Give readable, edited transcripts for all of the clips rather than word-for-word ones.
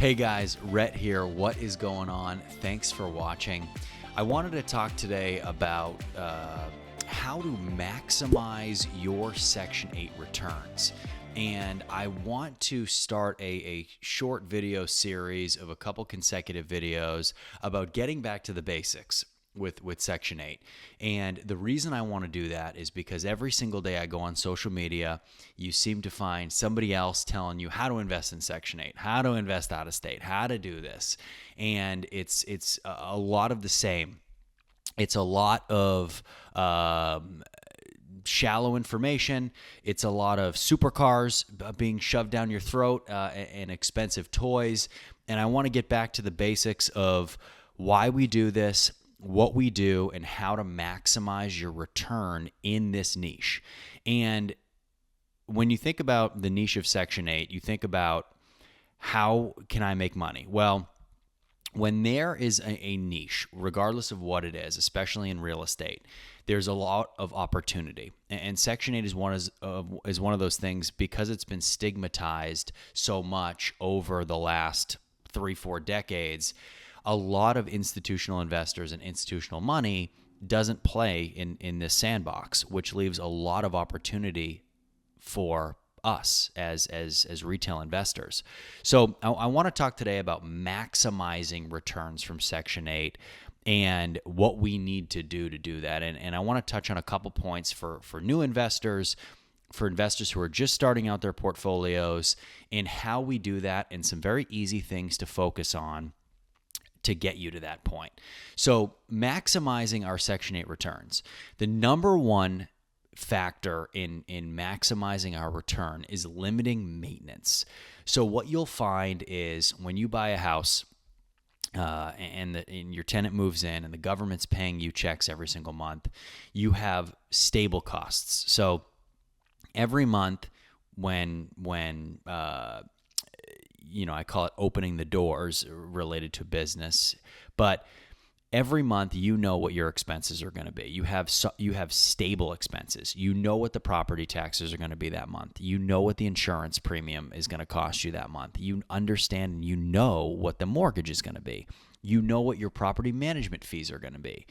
Hey guys, Rhett here. What is going on? Thanks for watching. I wanted to talk today about how to maximize your Section 8 returns. And I want to start a short video series of a couple consecutive videos about getting back to the basics with Section 8. And the reason I want to do that is because every single day I go on social media, you seem to find somebody else telling you how to invest in Section 8, how to invest out of state, how to do this. And it's a lot of the same. It's a lot of shallow information. It's a lot of supercars being shoved down your throat and expensive toys. And I want to get back to the basics of why we do this, what we do, and how to maximize your return in this niche. And when you think about the niche of Section 8, you think about how can I make money? Well, when there is a niche, regardless of what it is, especially in real estate, there's a lot of opportunity. And Section 8 is one of those things because it's been stigmatized so much over the last 3-4 decades. A lot of institutional investors and institutional money doesn't play in this sandbox, which leaves a lot of opportunity for us as retail investors. So I want to talk today about maximizing returns from Section 8 and what we need to do that. And I want to touch on a couple points for new investors, for investors who are just starting out their portfolios, and how we do that, and some very easy things to focus on to get you to that point. So maximizing our Section 8 returns. The number one factor in maximizing our return is limiting maintenance. So what you'll find is when you buy a house and your tenant moves in and the government's paying you checks every single month, you have stable costs. So every month when I call it opening the doors related to business, but every month you know what your expenses are going to be. You have stable expenses. You know what the property taxes are going to be that month. You know what the insurance premium is going to cost you that month. You understand and you know what the mortgage is going to be. You know what your property management fees are going to be.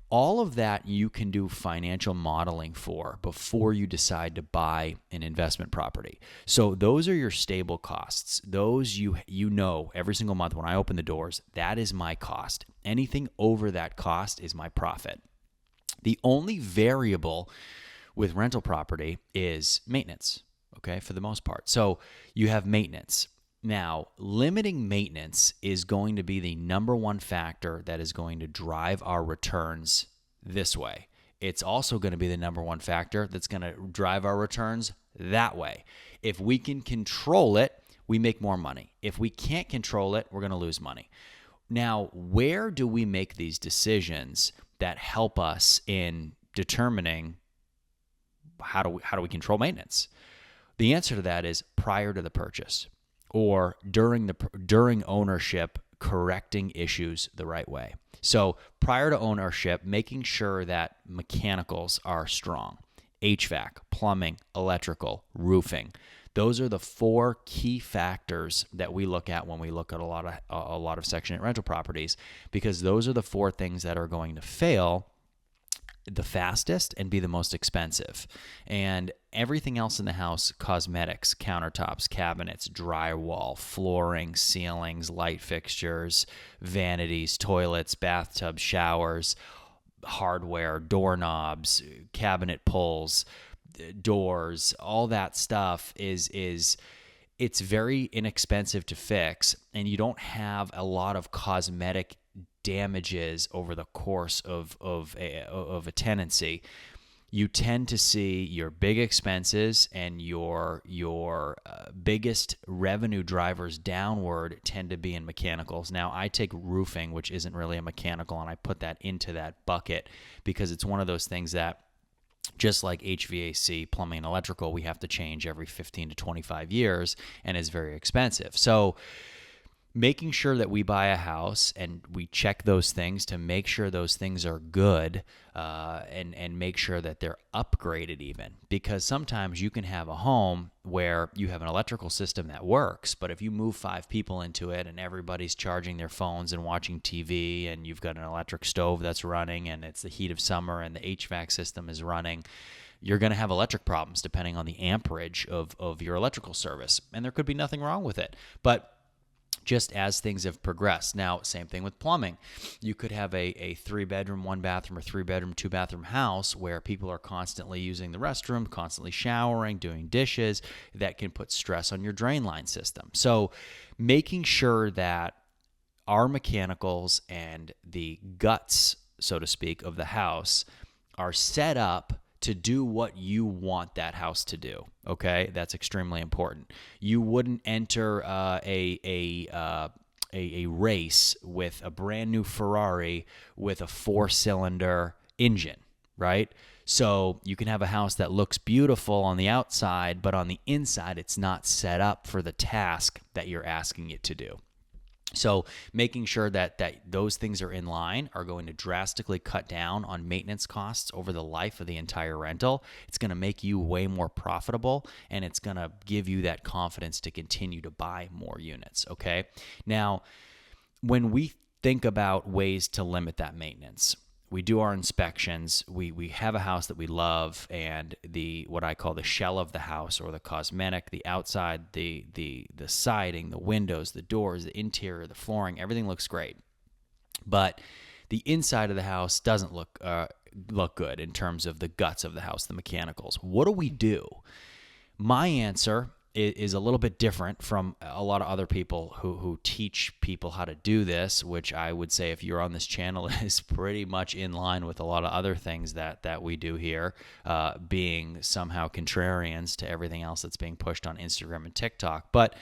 All of that you can do financial modeling for before you decide to buy an investment property. So those are your stable costs. Those you know every single month when I open the doors, that is my cost. Anything over that cost is my profit. The only variable with rental property is maintenance, okay, for the most part. So you have maintenance. Now, limiting maintenance is going to be the number one factor that is going to drive our returns this way. It's also going to be the number one factor that's going to drive our returns that way. If we can control it, we make more money. If we can't control it, we're going to lose money. Now, where do we make these decisions that help us in determining how do we control maintenance? The answer to that is prior to the purchase, or during ownership, correcting issues the right way. So prior to ownership, making sure that mechanicals are strong, HVAC, plumbing, electrical, roofing. Those are the 4 key factors that we look at when we look at a lot of Section 8 rental properties, because those are the 4 things that are going to fail the fastest and be the most expensive. And everything else in the house, cosmetics, countertops, cabinets, drywall, flooring, ceilings, light fixtures, vanities, toilets, bathtubs, showers, hardware, doorknobs, cabinet pulls, doors, all that stuff it's very inexpensive to fix, and you don't have a lot of cosmetic damages over the course of a tenancy. You tend to see your big expenses and your biggest revenue drivers downward tend to be in mechanicals. Now, I take roofing, which isn't really a mechanical, and I put that into that bucket because it's one of those things that, just like HVAC, plumbing, and electrical, we have to change every 15 to 25 years and is very expensive. So making sure that we buy a house and we check those things to make sure those things are good, and make sure that they're upgraded even. Because sometimes you can have a home where you have an electrical system that works, but if you move 5 people into it and everybody's charging their phones and watching TV, and you've got an electric stove that's running and it's the heat of summer and the HVAC system is running, you're going to have electric problems depending on the amperage of your electrical service. And there could be nothing wrong with it. But just as things have progressed. Now, same thing with plumbing. You could have a 3-bedroom, 1-bathroom, or 3-bedroom, 2-bathroom house where people are constantly using the restroom, constantly showering, doing dishes. That can put stress on your drain line system. So making sure that our mechanicals and the guts, so to speak, of the house are set up to do what you want that house to do. Okay, that's extremely important. You wouldn't enter a race with a brand new Ferrari with a 4-cylinder engine, right? So you can have a house that looks beautiful on the outside, but on the inside, it's not set up for the task that you're asking it to do. So making sure that those things are in line are going to drastically cut down on maintenance costs over the life of the entire rental. It's going to make you way more profitable, and it's going to give you that confidence to continue to buy more units, okay? Now, when we think about ways to limit that maintenance, we do our inspections. We have a house that we love, and what I call the shell of the house, or the cosmetic, the outside, the siding, the windows, the doors, the interior, the flooring, everything looks great. But the inside of the house doesn't look good in terms of the guts of the house, the mechanicals. What do we do? My answer is a little bit different from a lot of other people who teach people how to do this, which I would say, if you're on this channel, is pretty much in line with a lot of other things that we do here, being somehow contrarians to everything else that's being pushed on Instagram and TikTok. But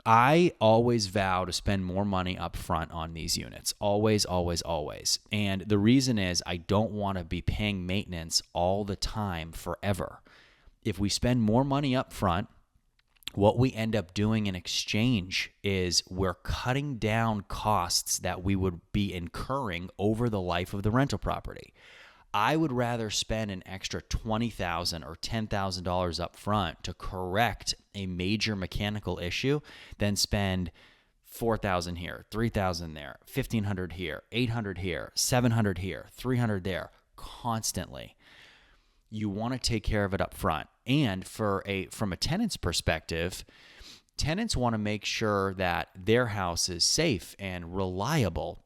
I always vow to spend more money up front on these units. Always, always, always. And the reason is I don't want to be paying maintenance all the time forever. If we spend more money up front, what we end up doing in exchange is we're cutting down costs that we would be incurring over the life of the rental property. I would rather spend an extra $20,000 or $10,000 up front to correct a major mechanical issue than spend $4,000 here, $3,000 there, $1,500 here, $800 here, $700 here, $300 there, constantly. You want to take care of it up front. And from a tenant's perspective, tenants want to make sure that their house is safe and reliable.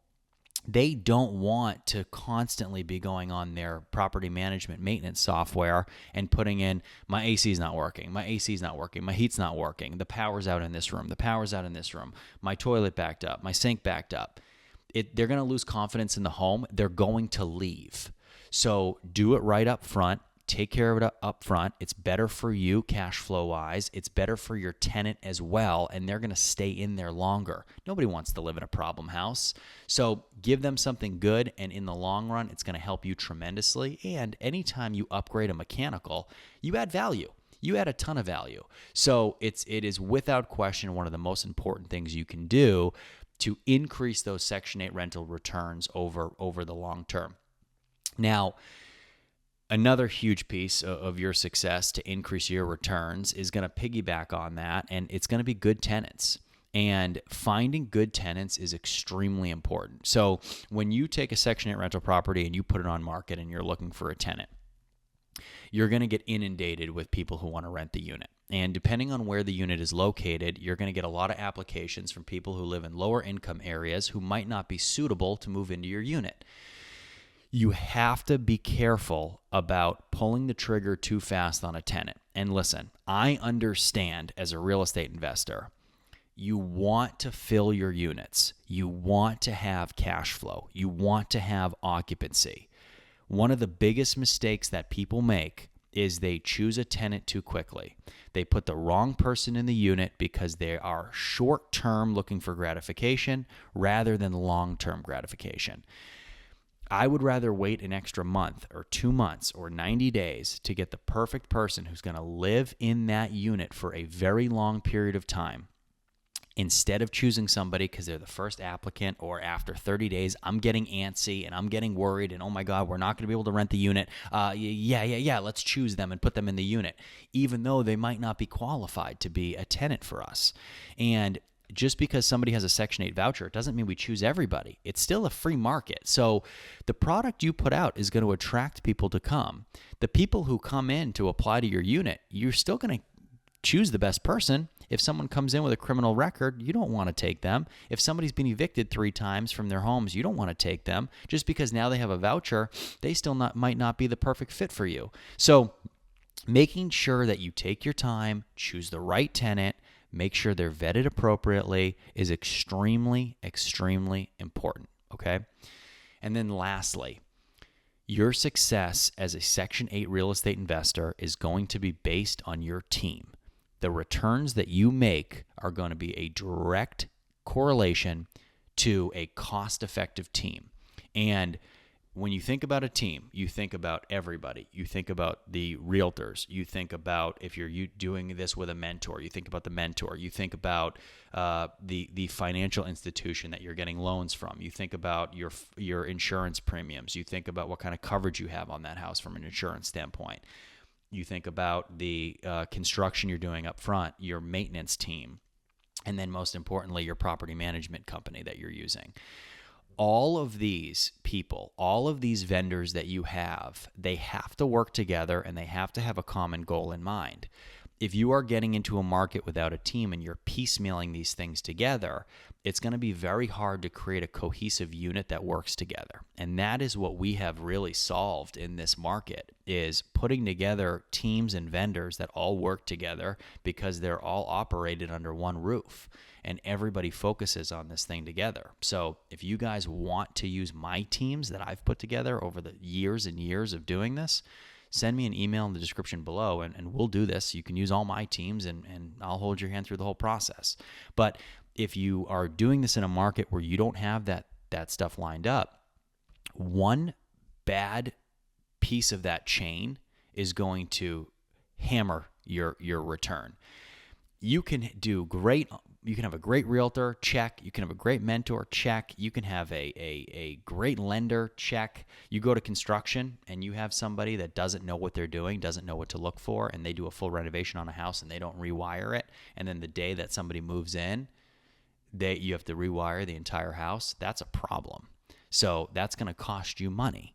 They don't want to constantly be going on their property management maintenance software and putting in, my AC is not working, my AC is not working, my heat's not working, the power's out in this room, the power's out in this room, my toilet backed up, my sink backed up. They're going to lose confidence in the home. They're going to leave. So do it right up front. Take care of it up front. It's better for you cash flow wise. It's better for your tenant as well, and they're going to stay in there longer. Nobody wants to live in a problem house. So give them something good, and in the long run, it's going to help you tremendously. And anytime you upgrade a mechanical, you add value. You add a ton of value. So it is without question one of the most important things you can do to increase those Section 8 rental returns over the long term. Now, another huge piece of your success to increase your returns is going to piggyback on that, and it's going to be good tenants. And finding good tenants is extremely important. So when you take a Section 8 rental property and you put it on market and you're looking for a tenant, you're going to get inundated with people who want to rent the unit. And depending on where the unit is located, you're going to get a lot of applications from people who live in lower income areas who might not be suitable to move into your unit. You have to be careful about pulling the trigger too fast on a tenant. And listen, I understand as a real estate investor, you want to fill your units. You want to have cash flow. You want to have occupancy. One of the biggest mistakes that people make is they choose a tenant too quickly. They put the wrong person in the unit because they are short-term looking for gratification rather than long-term gratification. I would rather wait an extra month or 2 months or 90 days to get the perfect person who's going to live in that unit for a very long period of time Instead of choosing somebody because they're the first applicant, or after 30 days, I'm getting antsy and I'm getting worried and, oh my God, we're not going to be able to rent the unit. Yeah, let's choose them and put them in the unit, even though they might not be qualified to be a tenant for us. And just because somebody has a Section 8 voucher, it doesn't mean we choose everybody. It's still a free market. So the product you put out is going to attract people to come. The people who come in to apply to your unit, you're still going to choose the best person. If someone comes in with a criminal record, you don't want to take them. If somebody's been evicted 3 times from their homes, you don't want to take them. Just because now they have a voucher, they still might not be the perfect fit for you. So making sure that you take your time, choose the right tenant, make sure they're vetted appropriately is extremely, extremely important, okay? And then lastly, your success as a Section 8 real estate investor is going to be based on your team. The returns that you make are going to be a direct correlation to a cost-effective team. And when you think about a team, you think about everybody. You think about the realtors. You think about, if you're doing this with a mentor, you think about the mentor. You think about the financial institution that you're getting loans from. You think about your insurance premiums. You think about what kind of coverage you have on that house from an insurance standpoint. You think about the construction you're doing up front, your maintenance team, and then most importantly, your property management company that you're using. All of these people, all of these vendors that you have, they have to work together and they have to have a common goal in mind. If you are getting into a market without a team and you're piecemealing these things together, it's going to be very hard to create a cohesive unit that works together. And that is what we have really solved in this market, is putting together teams and vendors that all work together because they're all operated under one roof and everybody focuses on this thing together. So if you guys want to use my teams that I've put together over the years and years of doing this, send me an email in the description below and we'll do this. You can use all my teams and I'll hold your hand through the whole process. But if you are doing this in a market where you don't have that stuff lined up, one bad piece of that chain is going to hammer your return. You can do great. You can have a great realtor, check. You can have a great mentor, check. You can have a great lender, check. You go to construction and you have somebody that doesn't know what they're doing, doesn't know what to look for, and they do a full renovation on a house and they don't rewire it. And then the day that somebody moves in, you have to rewire the entire house. That's a problem. So that's going to cost you money.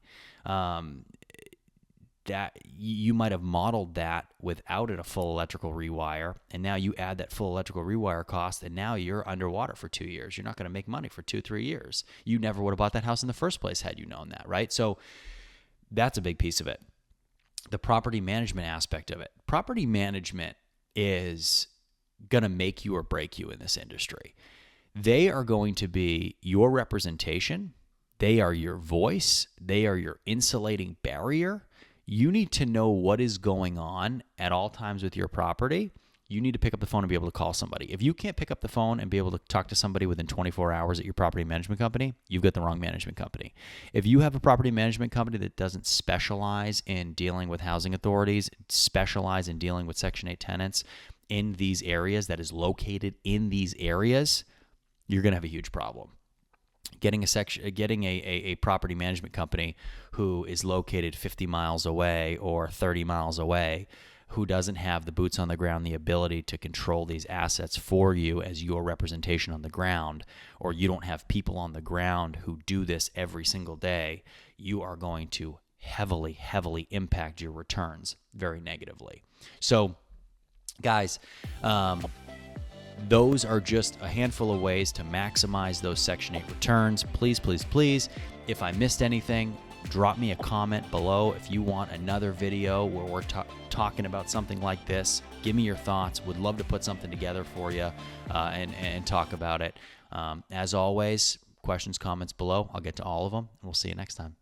That you might have modeled that without a full electrical rewire, and now you add that full electrical rewire cost, and now you're underwater for 2 years. You're not going to make money for 2-3 years. You never would have bought that house in the first place had you known that, right? So that's a big piece of it. The property management aspect of it. Property management is going to make you or break you in this industry. They are going to be your representation. They are your voice. They are your insulating barrier. You need to know what is going on at all times with your property. You need to pick up the phone and be able to call somebody. If you can't pick up the phone and be able to talk to somebody within 24 hours at your property management company, you've got the wrong management company. If you have a property management company that doesn't specialize in dealing with housing authorities, specialize in dealing with Section 8 tenants in these areas, that is located in these areas, you're going to have a huge problem. Getting a property management company who is located 50 miles away or 30 miles away, who doesn't have the boots on the ground, the ability to control these assets for you as your representation on the ground, or you don't have people on the ground who do this every single day, you are going to heavily, heavily impact your returns very negatively. So, guys, those are just a handful of ways to maximize those Section 8 returns. Please, please, please, if I missed anything, drop me a comment below. If you want another video where we're talking about something like this, give me your thoughts. Would love to put something together for you and talk about it. As always, questions, comments below. I'll get to all of them, and we'll see you next time.